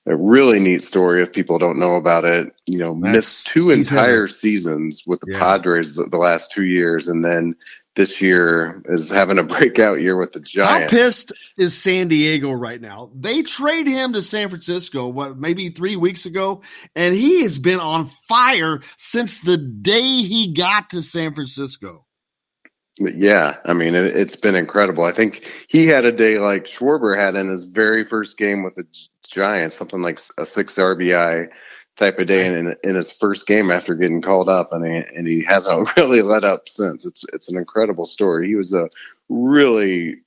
a really neat story if people don't know about it. Missed 2 entire seasons with the Padres the last 2 years, and then this year is having a breakout year with the Giants. How pissed is San Diego right now? They trade him to San Francisco, maybe 3 weeks ago, and he has been on fire since the day he got to San Francisco. Yeah, I mean, it's been incredible. I think he had a day like Schwarber had in his very first game with the Giants, something like a 6 RBI type of day in his first game after getting called up, and he hasn't really let up since. It's an incredible story. He was a really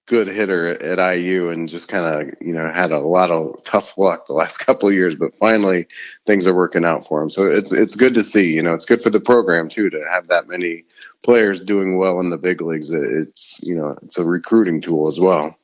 good hitter at IU and just kind of had a lot of tough luck the last couple of years, but finally things are working out for him. So it's good to see. It's good for the program too to have that many players doing well in the big leagues. It's a recruiting tool as well.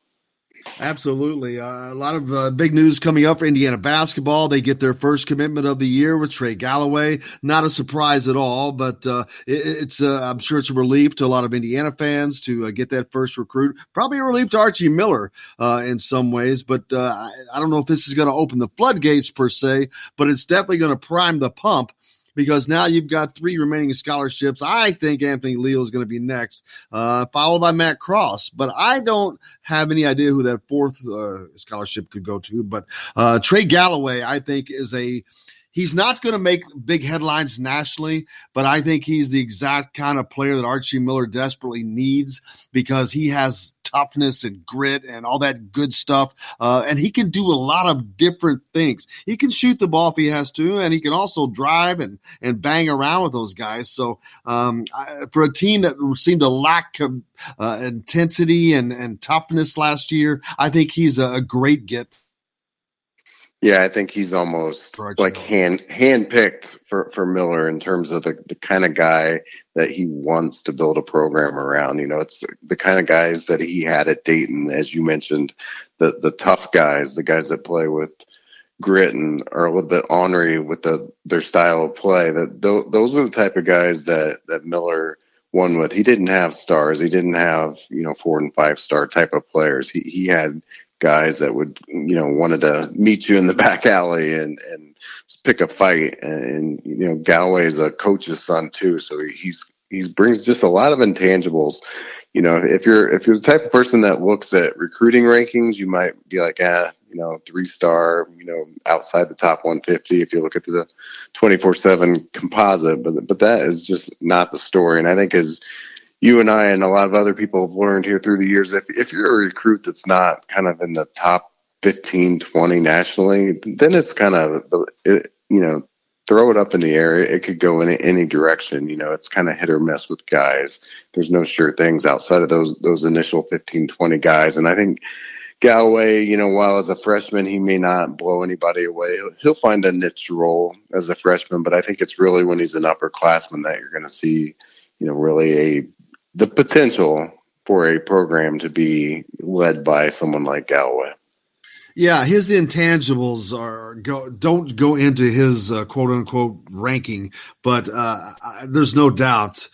Absolutely. A lot of big news coming up for Indiana basketball. They get their first commitment of the year with Trey Galloway. Not a surprise at all, but it's I'm sure it's a relief to a lot of Indiana fans to get that first recruit. Probably a relief to Archie Miller in some ways, but I don't know if this is going to open the floodgates per se, but it's definitely going to prime the pump, because now you've got 3 remaining scholarships. I think Anthony Leal is going to be next, followed by Matt Cross. But I don't have any idea who that 4th scholarship could go to. But Trey Galloway, I think, he's not going to make big headlines nationally, but I think he's the exact kind of player that Archie Miller desperately needs, because he has toughness and grit and all that good stuff. And he can do a lot of different things. He can shoot the ball if he has to, and he can also drive and bang around with those guys. So for a team that seemed to lack intensity and toughness last year, I think he's a great get. Yeah, I think he's almost like hand-picked for Miller in terms of the kind of guy that he wants to build a program around. It's the kind of guys that he had at Dayton, as you mentioned, the tough guys, the guys that play with grit and are a little bit ornery with their style of play. Those are the type of guys that Miller won with. He didn't have stars. He didn't have 4 and 5 star type of players. He had guys that would wanted to meet you in the back alley and pick a fight. And Galloway is a coach's son too, so he brings just a lot of intangibles. If you're the type of person that looks at recruiting rankings, you might be like, 3-star, outside the top 150 if you look at the 24/7 composite, but that is just not the story. And I think as you and I and a lot of other people have learned here through the years, if you're a recruit that's not kind of in the top 15, 20 nationally, then it's kind of, throw it up in the air. It could go in any direction. It's kind of hit or miss with guys. There's no sure things outside of those initial 15, 20 guys. And I think Galloway, while as a freshman, he may not blow anybody away. He'll find a niche role as a freshman, but I think it's really when he's an upperclassman that you're going to see, really the potential for a program to be led by someone like Galloway. Yeah, his intangibles don't go into his quote unquote ranking, but there's no doubt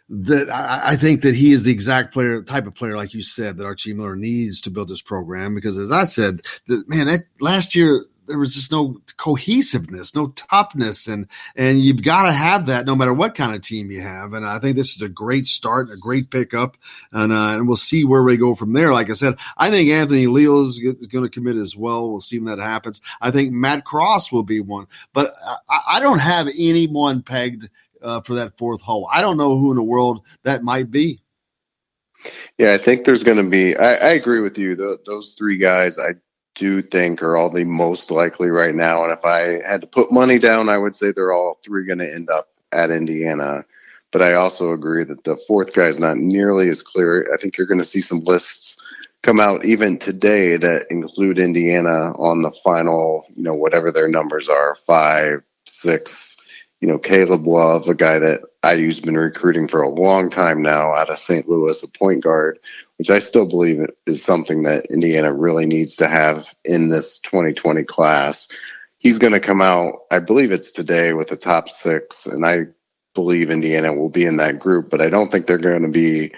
that I think that he is the exact type of player, like you said, that Archie Miller needs to build this program. Because as I said, that last year there was just no cohesiveness, no toughness, and you've got to have that no matter what kind of team you have. And I think this is a great start, a great pickup, and we'll see where we go from there. Like I said, I think Anthony Leal is going to commit as well. We'll see when that happens. I think Matt Cross will be one, but I don't have anyone pegged for that fourth hole. I don't know who in the world that might be. Yeah, I think there's going to be. I agree with you. Those three guys, I do think are all the most likely right now. And if I had to put money down, I would say they're all three going to end up at Indiana. But I also agree that the fourth guy is not nearly as clear. I think you're going to see some lists come out even today that include Indiana on the final, whatever their numbers are, 5, 6. Caleb Love, a guy that IU's been recruiting for a long time now out of St. Louis, a point guard, which I still believe is something that Indiana really needs to have in this 2020 class. He's going to come out, I believe it's today, with the top 6, and I believe Indiana will be in that group, but I don't think they're going to be,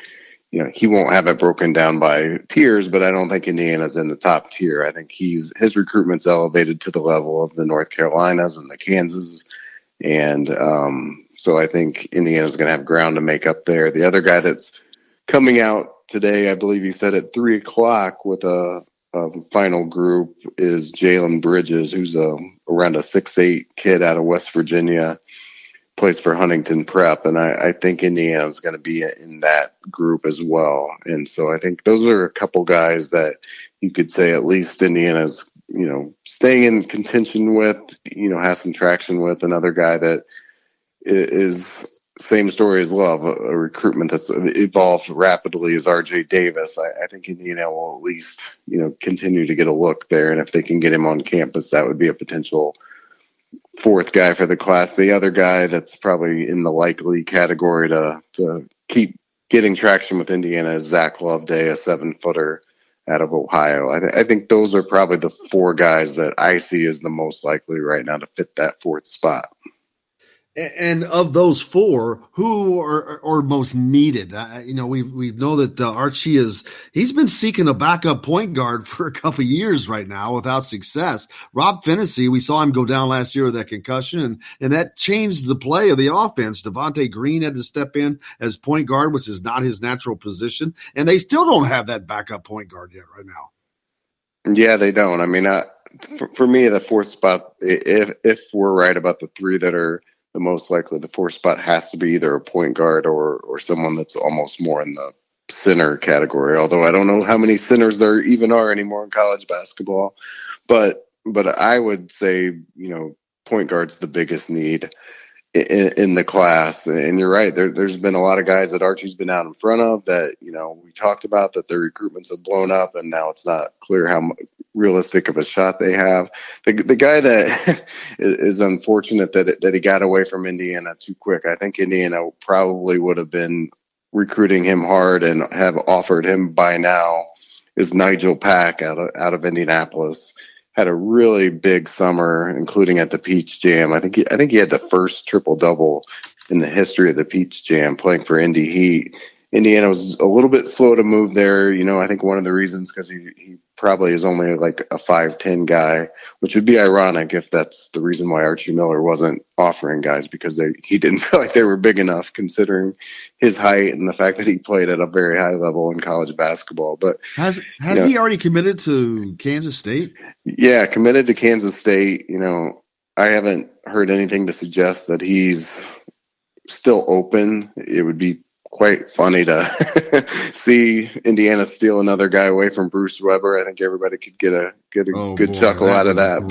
he won't have it broken down by tiers, but I don't think Indiana's in the top tier. I think his recruitment's elevated to the level of the North Carolinas and the Kansas. And so I think Indiana's going to have ground to make up there. The other guy that's coming out today, I believe you said at 3:00 with a final group, is Jalen Bridges, who's around a 6'8" kid out of West Virginia, plays for Huntington Prep. And I think Indiana's going to be in that group as well. And so I think those are a couple guys that you could say at least Indiana's staying in contention with, has some traction with. Another guy that is same story as Love, a recruitment that's evolved rapidly, is RJ Davis. I think Indiana will at least, continue to get a look there. And if they can get him on campus, that would be a potential fourth guy for the class. The other guy that's probably in the likely category to keep getting traction with Indiana is Zach Loveday, a 7-footer out of Ohio. I think those are probably the 4 guys that I see as the most likely right now to fit that 4th spot. And of those 4, who are most needed? We know that Archie he's been seeking a backup point guard for a couple of years right now without success. Rob Fennessy, we saw him go down last year with that concussion, and that changed the play of the offense. Devontae Green had to step in as point guard, which is not his natural position, and they still don't have that backup point guard yet right now. Yeah, they don't. I mean, for me, the 4th spot, if we're right about the 3 that are the most likely, the 4th spot has to be either a point guard or someone that's almost more in the center category. Although I don't know how many centers there even are anymore in college basketball, but I would say, point guard's the biggest need in the class. And you're right. There's been a lot of guys that Archie's been out in front of that, we talked about that their recruitments have blown up, and now it's not clear realistic of a shot they have. The guy that is unfortunate that he got away from Indiana too quick. I think Indiana probably would have been recruiting him hard and have offered him by now is Nigel Pack out of Indianapolis. Had a really big summer, including at the Peach Jam. I think he had the first triple-double in the history of the Peach Jam playing for Indy. Indiana was a little bit slow to move there. I think one of the reasons because he probably is only like a 5'10" guy, which would be ironic if that's the reason why Archie Miller wasn't offering guys, because he didn't feel like they were big enough considering his height and the fact that he played at a very high level in college basketball. But has he already committed to Kansas State? Yeah, committed to Kansas State. I haven't heard anything to suggest that he's still open. It would be quite funny to see Indiana steal another guy away from Bruce Weber. I think everybody could get a good chuckle out of that.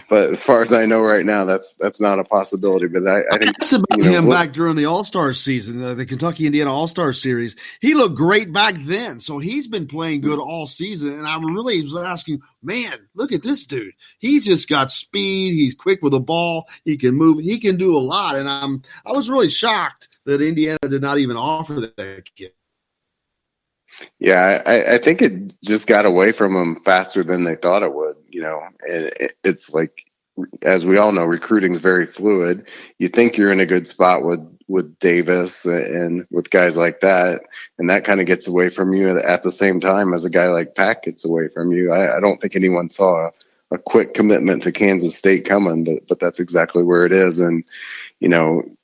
But as far as I know right now, that's not a possibility. But I think asked about him back during the All-Star season, the Kentucky-Indiana All-Star Series. He looked great back then, so he's been playing good all season. And I really was asking, man, look at this dude. He's just got speed. He's quick with the ball. He can move. He can do a lot. And I was really shocked that Indiana did not even offer that kid. Yeah, I think it just got away from them faster than they thought it would, and it's like, as we all know, recruiting is very fluid. You think you're in a good spot with Davis and with guys like that, and that kind of gets away from you at the same time as a guy like Pack gets away from you. I don't think anyone saw a quick commitment to Kansas State coming, but that's exactly where it is. And,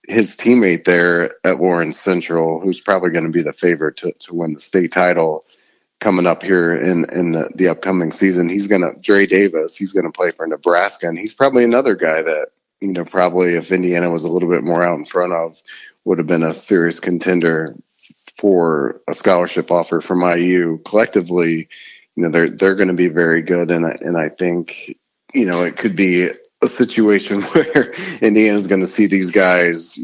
his teammate there at Lawrence Central, who's probably going to be the favorite to win the state title coming up here in the upcoming season, Dre Davis, he's going to play for Nebraska. And he's probably another guy that, probably if Indiana was a little bit more out in front of, would have been a serious contender for a scholarship offer from IU. Collectively, they're going to be very good. And I think, it could be a situation where Indiana's going to see these guys,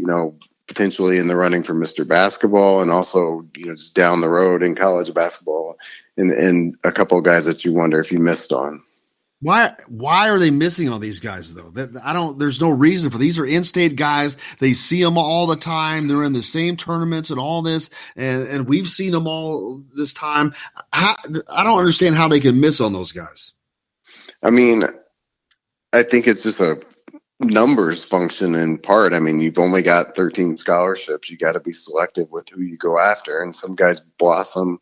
potentially in the running for Mr. Basketball, and also, just down the road in college basketball, and a couple of guys that you wonder if you missed on. Why are they missing all these guys though? There's no reason for these are in-state guys. They see them all the time. They're in the same tournaments and all this, and we've seen them all this time. I don't understand how they can miss on those guys. I mean, I think it's just a numbers function in part. I mean, you've only got 13 scholarships. You got to be selective with who you go after. And some guys blossom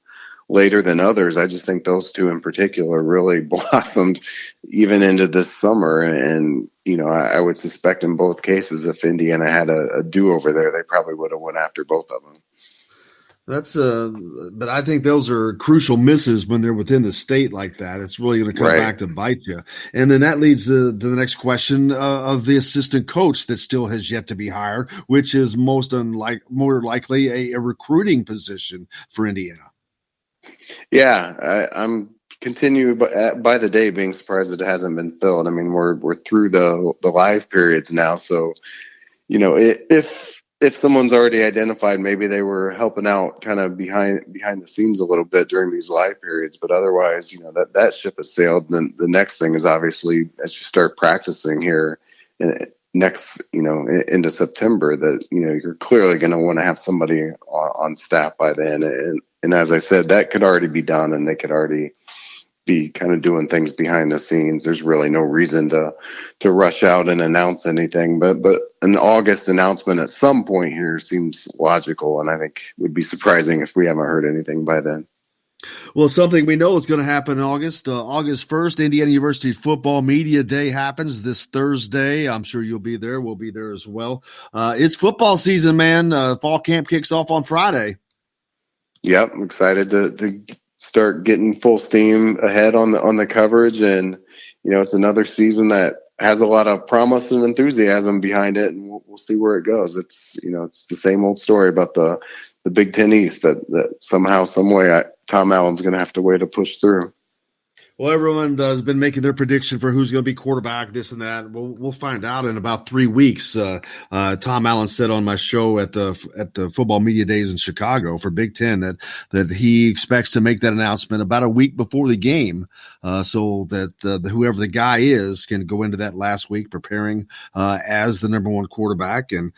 later than others. I just think those two in particular really blossomed even into this summer. And, I would suspect in both cases, if Indiana had a do-over there, they probably would have went after both of them. But I think those are crucial misses when they're within the state like that. It's really going to come back to bite you. And then that leads to the next question of the assistant coach that still has yet to be hired, which is more likely a recruiting position for Indiana. Yeah, I'm continuing by the day being surprised that it hasn't been filled. I mean, we're through the live periods now, so if someone's already identified, maybe they were helping out kind of behind the scenes a little bit during these live periods, but otherwise, that ship has sailed. Then the next thing is obviously as you start practicing here into September, that, you're clearly going to want to have somebody on staff by then. And as I said, that could already be done, and they could already be kind of doing things behind the scenes. There's really no reason to rush out and announce anything, but an August announcement at some point here seems logical, and I think it would be surprising if we haven't heard anything by then. Well, something we know is going to happen in August. August 1st, Indiana University Football Media Day happens this Thursday. I'm sure you'll be there. We'll be there as well. It's football season, man. Fall camp kicks off on Friday. Yep, I'm excited to start getting full steam ahead on the coverage, and it's another season that has a lot of promise and enthusiasm behind it, and we'll see where it goes. It's it's the same old story about the Big Ten East that somehow, some way, Tom Allen's going to have to way to push through. Well, everyone has been making their prediction for who's going to be quarterback, this and that. We'll find out in about 3 weeks. Tom Allen said on my show at the Football Media Days in Chicago for Big Ten that he expects to make that announcement about a week before the game, so that whoever the guy is can go into that last week preparing as the number one quarterback. And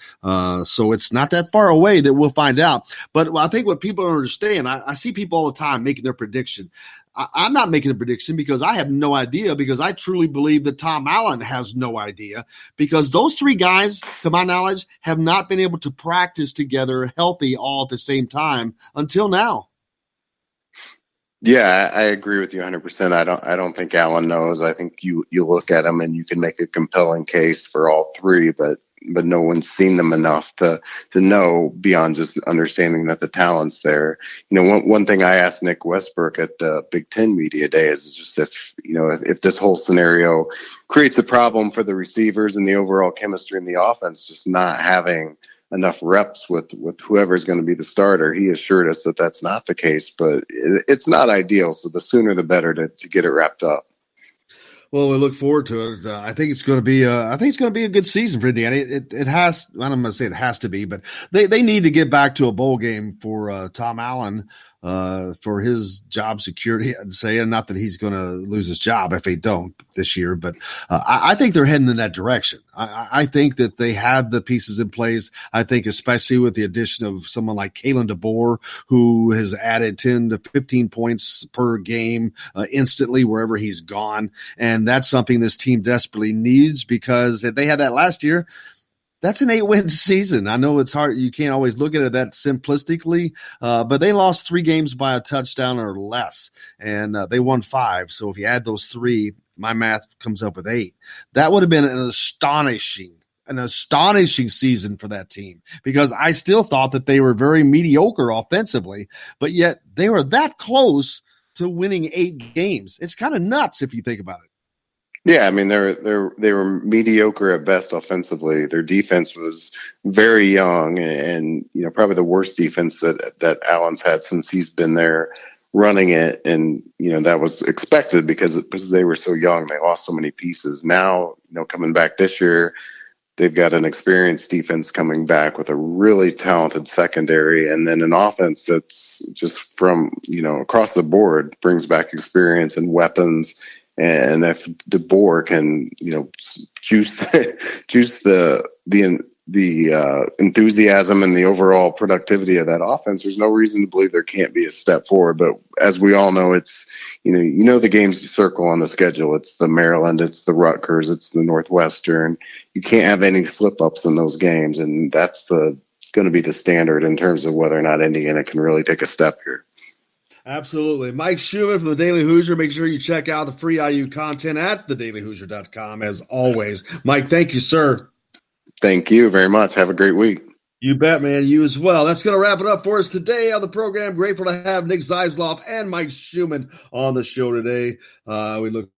so it's not that far away that we'll find out. But I think what people don't understand, I see people all the time making their prediction. I'm not making a prediction because I have no idea, because I truly believe that Tom Allen has no idea, because those three guys, to my knowledge, have not been able to practice together healthy all at the same time until now. Yeah, I agree with you 100%. I don't think Allen knows. I think you look at him and you can make a compelling case for all three, but no one's seen them enough to know beyond just understanding that the talent's there. One thing I asked Nick Westbrook at the Big Ten Media Day is just if this whole scenario creates a problem for the receivers and the overall chemistry in the offense, just not having enough reps with whoever's going to be the starter. He assured us that that's not the case, but it's not ideal. So the sooner the better to get it wrapped up. Well, we look forward to it. I think it's going to be. I think it's going to be a good season for Indiana. It has. I'm going to say it has to be, but they need to get back to a bowl game for Tom Allen, for his job security. I'd say, and not that he's going to lose his job if they don't this year, but I think they're heading in that direction. I think that they have the pieces in place. I think especially with the addition of someone like Kalen DeBoer, who has added 10 to 15 points per game instantly wherever he's gone. And that's something this team desperately needs, because if they had that last year, that's an 8-win season. I know it's hard. You can't always look at it that simplistically, but they lost 3 games by a touchdown or less, and they won 5. So if you add those 3, my math comes up with 8. That would have been an astonishing season for that team, because I still thought that they were very mediocre offensively, but yet they were that close to winning 8 games. It's kind of nuts if you think about it. Yeah, I mean they were mediocre at best offensively. Their defense was very young, and probably the worst defense that Allen's had since he's been there running it. And that was expected because they were so young. They lost so many pieces. Now coming back this year, they've got an experienced defense coming back with a really talented secondary, and then an offense that's just from across the board brings back experience and weapons. And if DeBoer can, juice the enthusiasm and the overall productivity of that offense, there's no reason to believe there can't be a step forward. But as we all know, it's the games you circle on the schedule. It's the Maryland, it's the Rutgers, it's the Northwestern. You can't have any slip ups in those games, and that's going to be the standard in terms of whether or not Indiana can really take a step here. Absolutely. Mike Schumann from the Daily Hoosier. Make sure you check out the free IU content at thedailyhoosier.com as always. Mike, thank you, sir. Thank you very much. Have a great week. You bet, man. You as well. That's going to wrap it up for us today on the program. Grateful to have Nick Zeisloft and Mike Schumann on the show today. We look